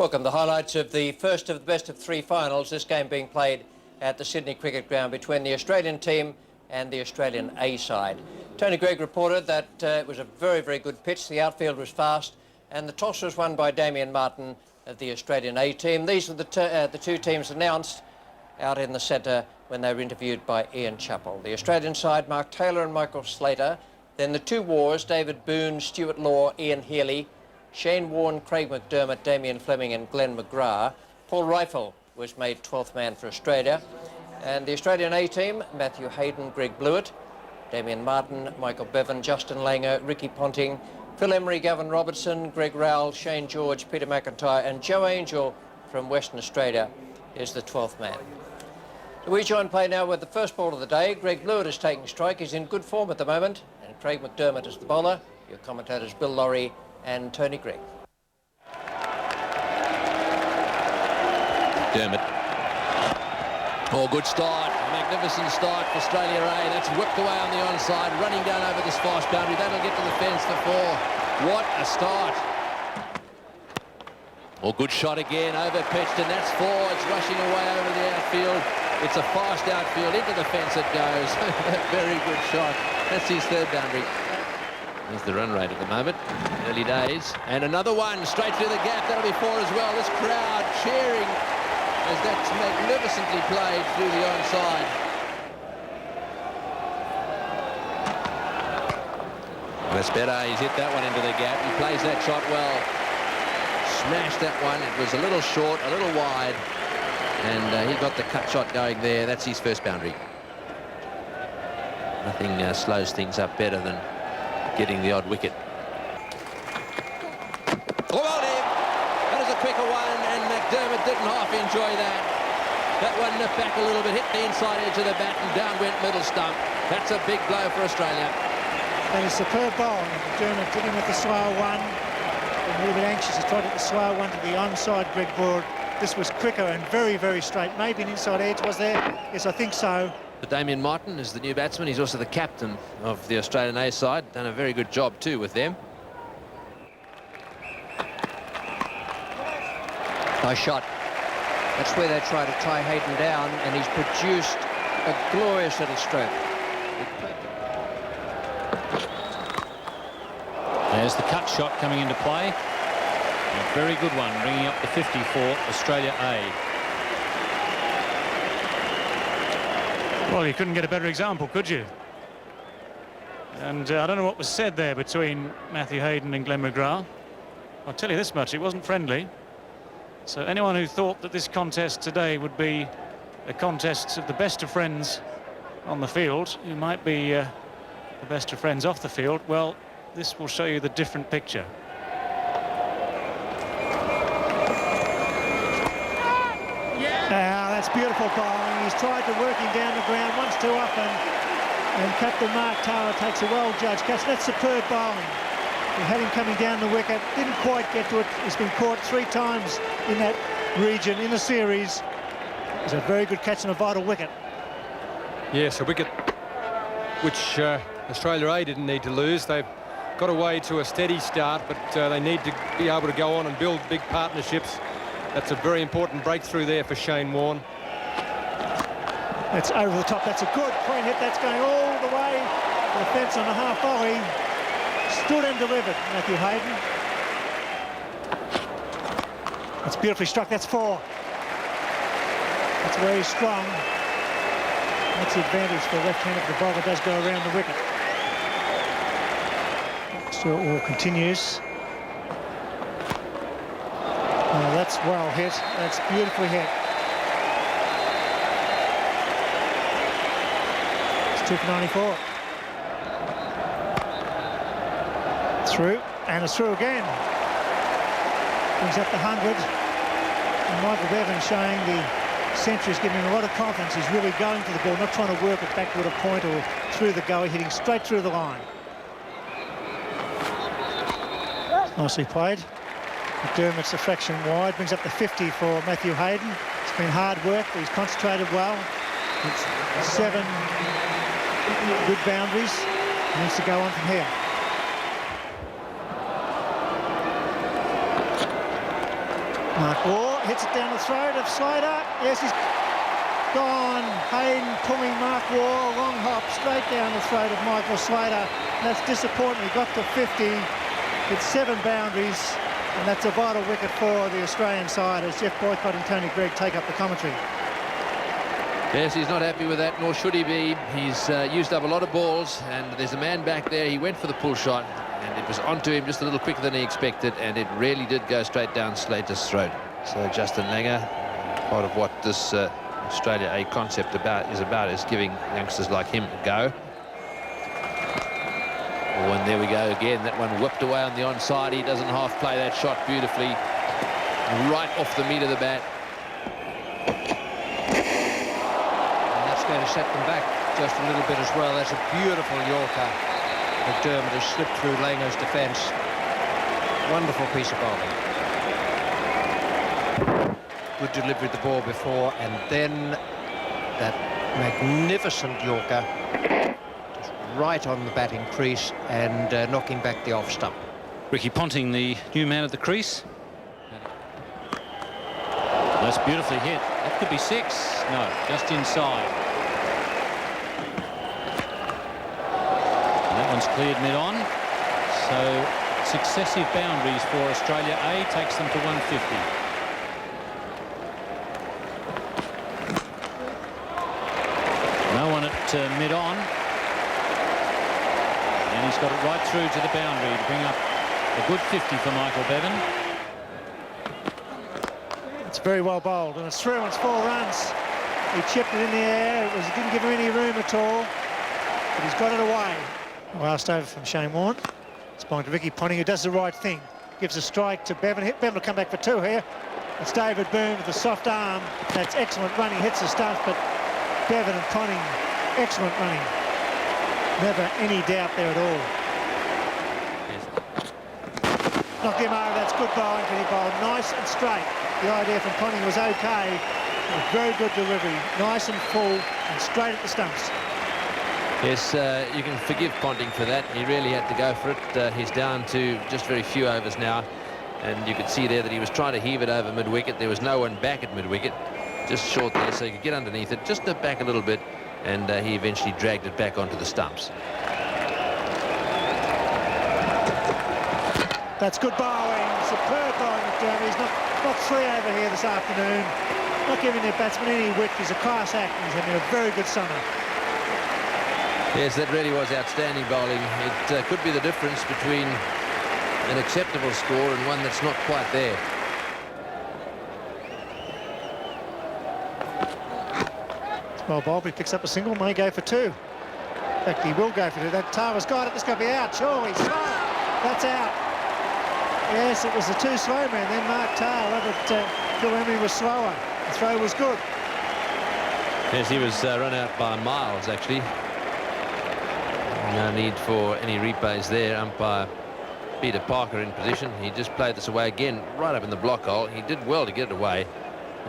Welcome. The highlights of the first of the best-of-3 finals, this game being played at the Sydney Cricket Ground between the Australian team and the Australian A side. Tony Greig reported that it was a very, very good pitch. The outfield was fast, and the toss was won by Damien Martyn of the Australian A team. These are the two teams announced out in the centre when they were interviewed by Ian Chappell. The Australian side, Mark Taylor and Michael Slater. Then the two Wars, David Boone, Stuart Law, Ian Healy, Shane Warne, Craig McDermott, Damien Fleming and Glenn McGrath. Paul Rifle was made 12th man for Australia. And the Australian A team, Matthew Hayden, Greg Blewett, Damien Martyn, Michael Bevan, Justin Langer, Ricky Ponting, Phil Emery, Gavin Robertson, Greg Rowell, Shane George, Peter McIntyre and Joe Angel from Western Australia is the 12th man. We join play now with the first ball of the day. Greg Blewett is taking strike. He's in good form at the moment. And Craig McDermott is the bowler. Your commentators Bill Laurie and Tony Greig. McDermott. Oh, good start. Magnificent start for Australia A. That's whipped away on the onside, running down over this fast boundary. That'll get to the fence for 4. What a start. Oh, good shot again, over pitched, and that's 4. It's rushing away over the outfield. It's a fast outfield, into the fence it goes. Very good shot. That's his 3rd boundary. There's the run rate at the moment, early days. And another one, straight through the gap. That'll be 4 as well. This crowd cheering as that's magnificently played through the onside. That's better. He's hit that one into the gap. He plays that shot well. Smashed that one. It was a little short, a little wide. And he got the cut shot going there. That's his 1st boundary. Nothing slows things up better than getting the odd wicket. Oh, well, that is a quicker one, and McDermott didn't half enjoy that. That one nipped back a little bit, hit the inside edge of the bat, and down went middle stump. That's a big blow for Australia. And a superb bowling. McDermott did him with the slow one. A little bit anxious to try to get the slow one to the onside, Greg Broad. This was quicker and very, very straight. Maybe an inside edge, was there? Yes, I think so. But Damien Martyn is the new batsman. He's also the captain of the Australian A side. Done a very good job too with them. Nice shot. That's where they try to tie Hayden down, and he's produced a glorious little stroke. There's the cut shot coming into play. A very good one, bringing up the 50 for Australia A. Well, you couldn't get a better example, could you? And I don't know what was said there between Matthew Hayden and Glenn McGrath. I'll tell you this much, it wasn't friendly. So anyone who thought that this contest today would be a contest of the best of friends on the field, who might be the best of friends off the field, well, this will show you the different picture. That's beautiful bowling. He's tried to work him down the ground once too often, and Captain Mark Taylor takes a well-judged catch. That's superb bowling. He had him coming down the wicket, didn't quite get to it. He's been caught 3 times in that region in the series. It's a very good catch and a vital wicket. Yes, a wicket which Australia A didn't need to lose. They've got away to a steady start, but they need to be able to go on and build big partnerships. That's a very important breakthrough there for Shane Warne. That's over the top. That's a good clean hit. That's going all the way to the fence on the half volley. Stood and delivered, Matthew Hayden. That's beautifully struck. That's 4. That's very strong. That's the advantage for the left hand if the bowler does go around the wicket. Stuart Law continues. Oh, that's well hit. That's beautifully hit. It's 2 for 94. Through, and it's through again. Brings up the 100. And Michael Bevan showing the century's giving him a lot of confidence. He's really going to the ball, not trying to work it backward a point or through the gully, hitting straight through the line. Nicely played. McDermott's a fraction wide, brings up the 50 for Matthew Hayden. It's been hard work, but he's concentrated well. It's 7 good boundaries. He needs to go on from here. Mark Waugh hits it down the throat of Slater. Yes, he's gone. Hayden pulling Mark Waugh, long hop straight down the throat of Michael Slater. And that's disappointing. He got to 50. It's 7 boundaries, and that's a vital wicket for the Australian side as Jeff Boycott and Tony Greig take up the commentary. Yes, he's not happy with that, nor should he be. He's used up a lot of balls, and there's a man back there. He went for the pull shot, and it was onto him just a little quicker than he expected, and it really did go straight down Slater's throat. So Justin Langer, part of what this Australia A concept is giving youngsters like him a go. Oh, and there we go again. That one whipped away on the onside. He doesn't half play that shot beautifully, right off the meat of the bat. Going to set them back just a little bit as well. That's a beautiful Yorker. McDermott has slipped through Langer's defence. Wonderful piece of bowling. Good delivery of the ball before, and then that magnificent Yorker just right on the batting crease and knocking back the off stump. Ricky Ponting, the new man at the crease. That's beautifully hit. That could be 6. No, just inside. That one's cleared mid-on, so successive boundaries for Australia A takes them to 150. No one at mid-on, and he's got it right through to the boundary to bring up a good 50 for Michael Bevan. It's very well bowled, and it's through, and it's 4 runs. He chipped it in the air. It didn't give him any room at all, but he's got it away. Last over from Shane Warne. It's belonging to Ricky Ponting, who does the right thing. Gives a strike to Bevan. Bevan will come back for 2 here. It's David Boone with the soft arm. That's excellent running. Hits the stump, but Bevan and Ponting, excellent running. Never any doubt there at all. Knocked him over. That's good bowling, but he bowled nice and straight. The idea from Ponting was okay. Very good delivery. Nice and full and straight at the stumps. Yes, you can forgive Ponting for that. He really had to go for it. He's down to just very few overs now, and you could see there that he was trying to heave it over mid-wicket. There was no one back at mid-wicket, just short there, so he could get underneath it, just nip back a little bit, and he eventually dragged it back onto the stumps. That's good bowling. Superb bowling, McDermott. He's not 3 over here this afternoon. Not giving their batsman any width. He's a class act, and he's having a very good summer. Yes, that really was outstanding bowling. It could be the difference between an acceptable score and one that's not quite there. Well, Bowlby picks up a single, may go for 2. In fact, he will go for 2. That Tara's got it. This got to be out. Surely, slow. That's out. Yes, it was the 2 slow men. Then Mark Tara, but Phil Emery was slower. The throw was good. Yes, he was run out by miles, actually. No need for any replays there. Umpire Peter Parker in position. He just played this away again, right up in the block hole. He did well to get it away.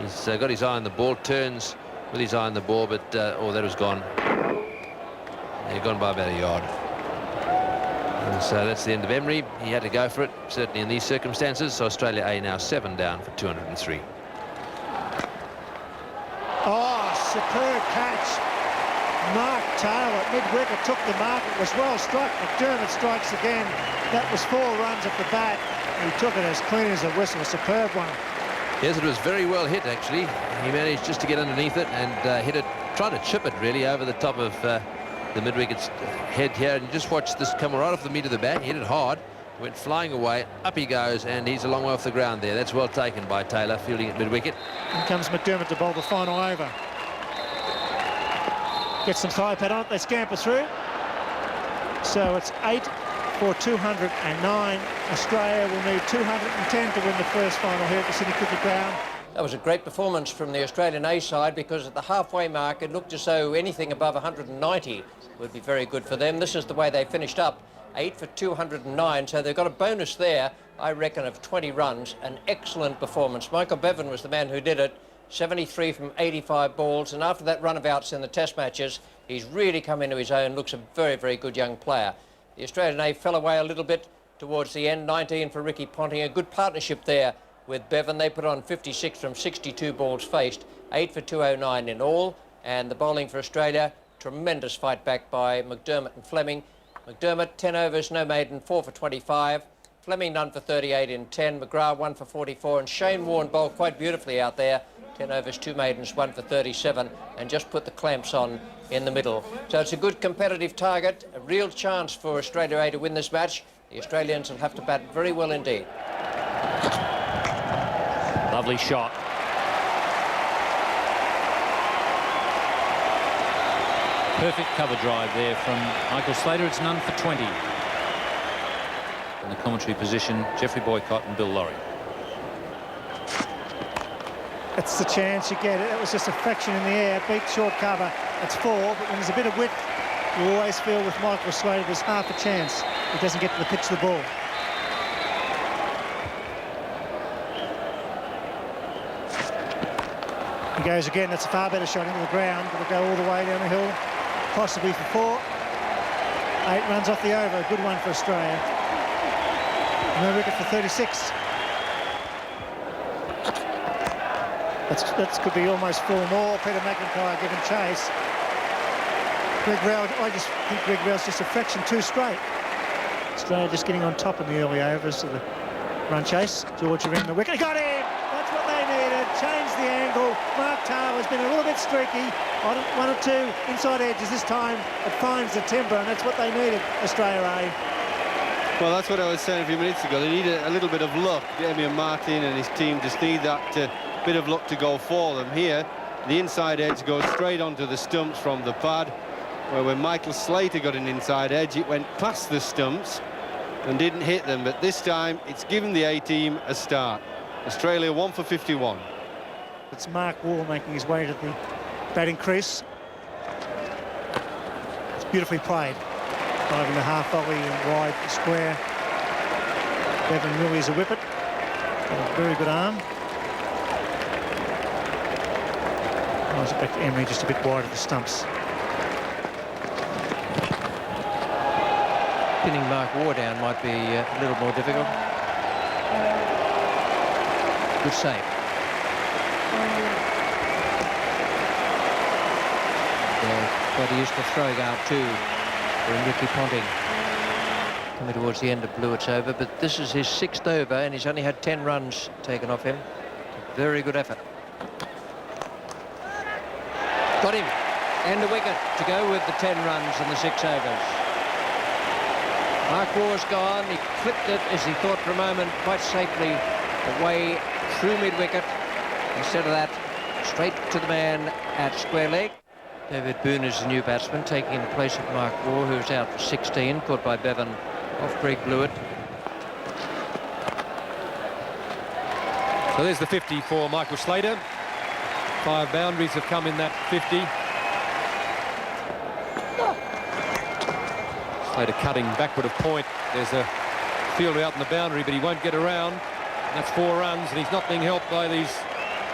He's got his eye on the ball, turns with his eye on the ball, but oh, that was gone. He'd gone by about a yard. And so that's the end of Emery. He had to go for it, certainly in these circumstances. So Australia A now 7 down for 203. Oh, superb catch. Mark Taylor at mid-wicket took the mark. It was well struck. McDermott strikes again. That was 4 runs at the bat. He took it as clean as a whistle. A superb one. Yes, it was very well hit, actually. He managed just to get underneath it and hit it, tried to chip it really over the top of the mid-wicket's head here. And just watch this come right off the meat of the bat. He hit it hard, went flying away. Up he goes, and he's a long way off the ground there. That's well taken by Taylor, fielding at mid-wicket. In comes McDermott to bowl the final over. Gets some thigh pad on it. They scamper through. So it's 8 for 209. Australia will need 210 to win the first final here at the Sydney Cricket Ground. That was a great performance from the Australian A side, because at the halfway mark it looked as though anything above 190 would be very good for them. This is the way they finished up, 8 for 209, so they've got a bonus there, I reckon, of 20 runs. An excellent performance. Michael Bevan was the man who did it. 73 from 85 balls, and after that run of outs in the test matches, he's really come into his own. Looks a very, very good young player. The Australian A fell away a little bit towards the end. 19 for Ricky Ponting. A good partnership there with Bevan. They put on 56 from 62 balls faced, 8 for 209 in all. And the bowling for Australia, tremendous fight back by McDermott and Fleming. McDermott, 10 overs, no maiden, 4 for 25. Fleming, none for 38 in 10. McGrath, 1 for 44. And Shane Warne bowled quite beautifully out there. 10 overs, 2 maidens, 1 for 37. And just put the clamps on in the middle. So it's a good competitive target, a real chance for Australia A to win this match. The Australians will have to bat very well indeed. Lovely shot. Perfect cover drive there from Michael Slater. It's none for 20. In the commentary position, Geoffrey Boycott and Bill Laurie. That's the chance you get. It was just a fraction in the air. Beat short cover. It's 4, but when there's a bit of width, you always feel with Michael Slater there's half a chance he doesn't get to the pitch of the ball. He goes again. That's a far better shot into the ground. It'll go all the way down the hill, possibly for 4. 8 runs off the over. A good one for Australia. No wicket for 36. That could be almost 4 more. Peter McIntyre giving chase. Greg Rowell, I just think Greg Rowell's just a fraction too straight. Australia just getting on top in the early overs of the run chase. George around the wicket. He got him! That's what they needed. Changed the angle. Mark Taylor has been a little bit streaky. 1 or 2 inside edges this time. It finds the timber, and that's what they needed, Australia A. Well, that's what I was saying a few minutes ago. They need a little bit of luck. Damian Martin and his team just need that bit of luck to go for them. Here, the inside edge goes straight onto the stumps from the pad, where when Michael Slater got an inside edge, it went past the stumps and didn't hit them. But this time, it's given the A-team a start. Australia 1 for 51. It's Mark Wall making his way to the batting crease. It's beautifully played. Driving the half volley and wide square. Bevan Willie's a whippet. Got a very good arm. Nice back to Emery, just a bit wide of the stumps. Pinning Mark Waugh down might be a little more difficult. Good save. Quite used to throwing out too. Ricky Ponting coming towards the end of Blewett's over, but this is his 6th over and he's only had 10 runs taken off him. Very good effort. Got him, and a wicket to go with the 10 runs in the 6 overs. Mark Waugh's gone. He clipped it, as he thought for a moment, quite safely away through mid-wicket. Instead of that, straight to the man at square leg. David Boone is the new batsman, taking the place of Mark Waugh, who's out for 16, caught by Bevan off Greg Blewett. So there's the 50 for Michael Slater. 5 boundaries have come in that 50. Slater cutting backward of point. There's a fielder out in the boundary, but he won't get around. And that's 4 runs, and he's not being helped by these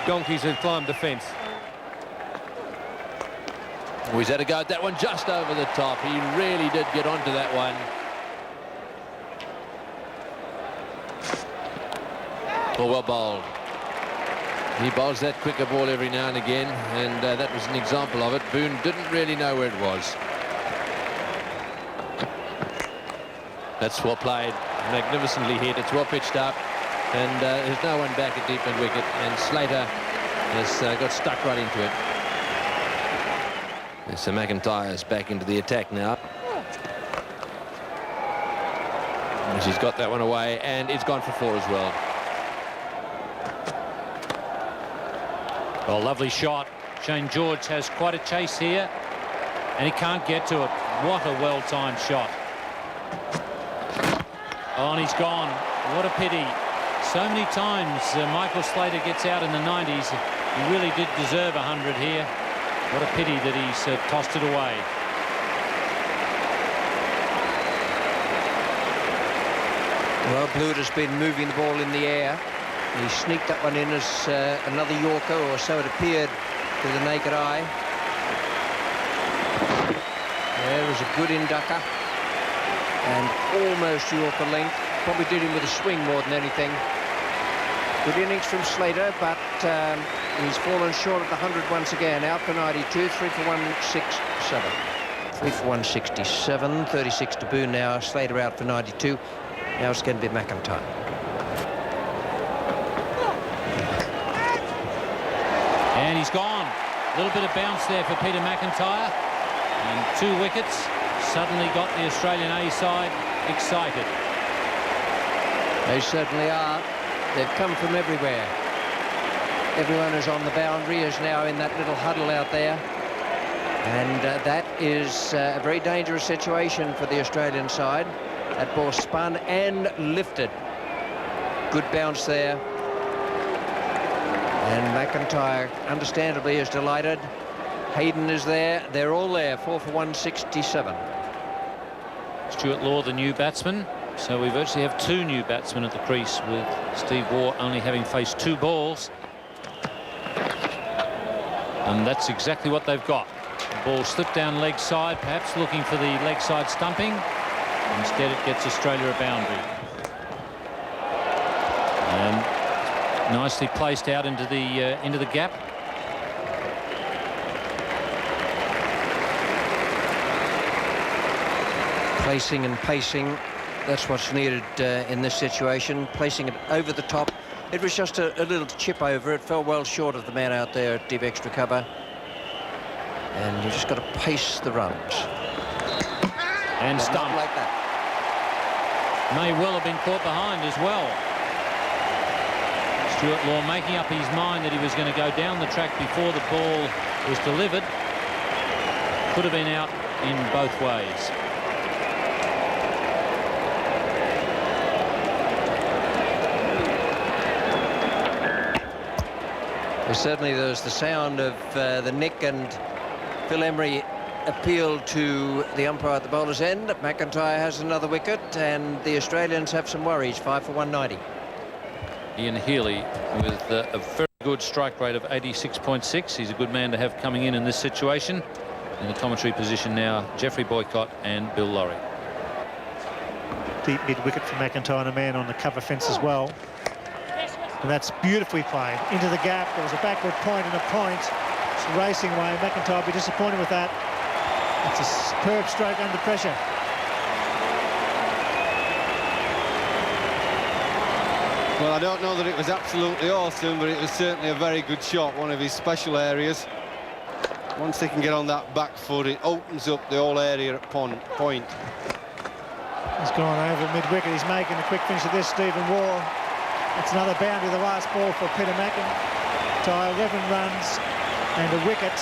donkeys who've climbed the fence. Oh, he's had a go at that one just over the top. He really did get onto that one. Oh, well bowled. He bowls that quicker ball every now and again, and that was an example of it. Boone didn't really know where it was. That's well played, magnificently hit. It's well pitched up, and there's no one back at deep mid wicket, and Slater has got stuck right into it. And so McIntyre's back into the attack now. And she's got that one away, and it's gone for 4 as well. Oh, lovely shot. Shane George has quite a chase here, and he can't get to it. What a well-timed shot. Oh, and he's gone. What a pity. So many times Michael Slater gets out in the 90s. He really did deserve 100 here. What a pity that he's tossed it away. Well, Blewett has been moving the ball in the air. He sneaked that one in as another Yorker, or so it appeared to the naked eye. There was a good inducker and almost Yorker length. Probably did him with a swing more than anything. Good innings from Slater, but he's fallen short at the 100 once again. Out for 92, 3 for 167. 3 for 167, 36 to Boone now. Slater out for 92. Now it's going to be McIntyre. And he's gone. A little bit of bounce there for Peter McIntyre. And 2 wickets suddenly got the Australian A side excited. They certainly are. They've come from everywhere. Everyone who's on the boundary is now in that little huddle out there. And that is a very dangerous situation for the Australian side. That ball spun and lifted. Good bounce there. And McIntyre, understandably, is delighted. Hayden is there. They're all there. 4 for 167. Stuart Law, the new batsman. So we virtually have 2 new batsmen at the crease, with Steve Waugh only having faced 2 balls. And that's exactly what they've got. The ball slipped down leg side, perhaps looking for the leg side stumping. Instead it gets Australia a boundary. And nicely placed out into the gap. Placing and pacing, that's what's needed in this situation. Placing it over the top. It was just a little chip over. It fell well short of the man out there at deep extra cover. And you just got to pace the runs. And But stumped. not like that. May well have been caught behind as well. Stuart Law making up his mind that he was going to go down the track before the ball was delivered. Could have been out in both ways. Certainly there's the sound of the nick, and Phil Emery appealed to the umpire at the bowler's end. McIntyre has another wicket, and the Australians have some worries. 5 for 190. Ian Healy with a very good strike rate of 86.6. He's a good man to have coming in this situation. In the commentary position now, Geoffrey Boycott and Bill Laurie. Deep mid-wicket for McIntyre, and a man on the cover fence as well. And that's beautifully played into the gap. There was a backward point and a point. It's a racing way. McIntyre will be disappointed with that. It's a superb stroke under pressure. Well, I don't know that it was absolutely awesome, but it was certainly a very good shot, one of his special areas. Once they can get on that back foot, it opens up the whole area at point. He's gone over mid-wicket. He's making a quick finish of this, Stephen Waugh. It's another boundary, the last ball for Peter McIntyre. 11 runs and a wicket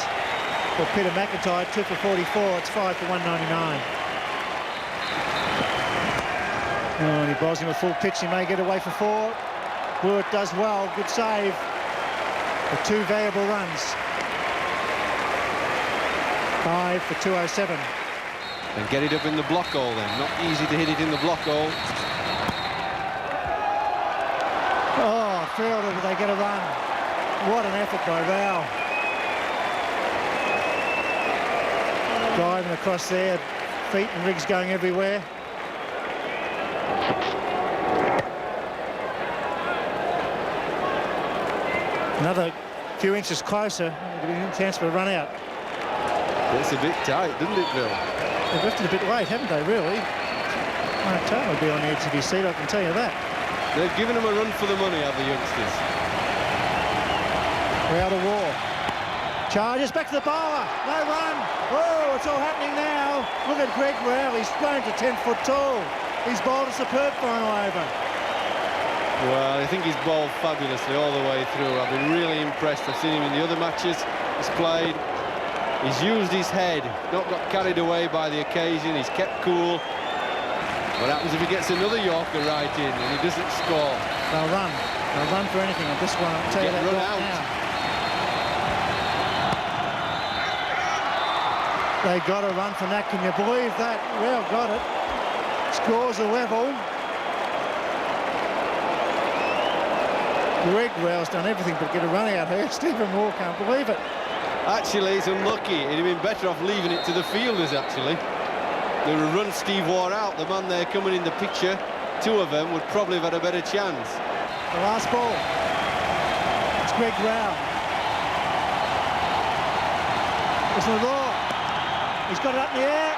for Peter McIntyre. 2 for 44. It's 5 for 199. Oh, and he bowls him a full pitch. He may get away for 4. Blewett does well. Good save for 2 valuable runs. 5 for 207. And get it up in the block hole then. Not easy to hit it in the block hole. Oh, fielder, but they get a run. What an effort by Rao. Driving across there, feet and rigs going everywhere. Another few inches closer, a chance for a run out. It's a bit tight, doesn't it, Bill? They've lifted a bit late, haven't they, really? Mark Taylor will be on the edge of his seat, I can tell you that. They've given him a run for the money, have the youngsters. We're out of war. Charges back to the bowler. No run. Oh, it's all happening now. Look at Greg Rowell. He's grown to 10 foot tall. He's bowled a superb final over. Well, I think he's bowled fabulously all the way through. I've been really impressed. I've seen him in the other matches he's played. He's used his head, not got carried away by the occasion. He's kept cool. What happens if he gets another Yorker right in and he doesn't score? They'll run. They'll run for anything on this one. I'll tell you that Run right out. now. They got a run from that. Can you believe that? Well, got it. Scores a level. Greg Rowell's done everything but get a run out here. Stephen Waugh can't believe it. Actually, he's unlucky. He'd have been better off leaving it to the fielders, actually. They would run Steve Waugh out. The man there coming in the picture, 2 of them would probably have had a better chance. The last ball. Greg Rowell. It's Law. He's got it up in the air.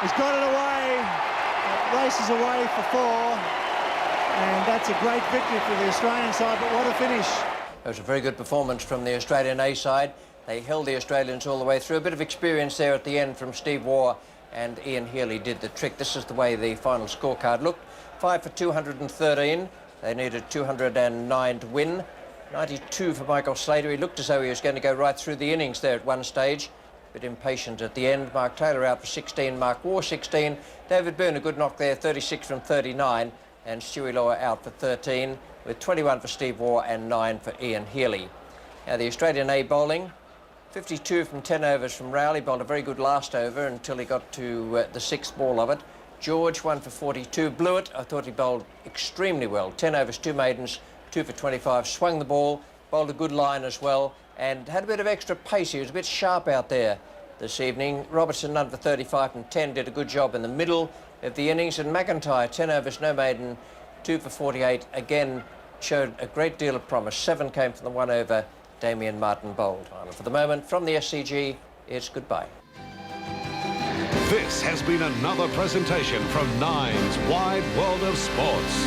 He's got it away. It races away for 4. And that's a great victory for the Australian side, but what a finish. It was a very good performance from the Australian A side. They held the Australians all the way through. A bit of experience there at the end from Steve Waugh, and Ian Healy did the trick. This is the way the final scorecard looked. 5 for 213. They needed 209 to win. 92 for Michael Slater. He looked as though he was going to go right through the innings there at one stage. A bit impatient at the end. Mark Taylor out for 16. Mark Waugh 16. David Byrne, a good knock there, 36 from 39. And Stewie Lower out for 13, with 21 for Steve Waugh and 9 for Ian Healy. Now the Australian A bowling, 52 from 10 overs from Rowley. Bowled a very good last over until he got to the 6th ball of it. George, 1 for 42. Blewett, I thought he bowled extremely well. 10 overs, 2 maidens, 2 for 25. Swung the ball, bowled a good line as well, and had a bit of extra pace. He was a bit sharp out there this evening. Robertson, none for 35 from 10, did a good job in the middle of the innings. And McIntyre, 10 overs, no maiden, 2 for 48. Again, showed a great deal of promise. 7 came from the 1 over. Damien Martin bowled. For the moment, from the SCG, it's goodbye. This has been another presentation from Nine's Wide World of Sports.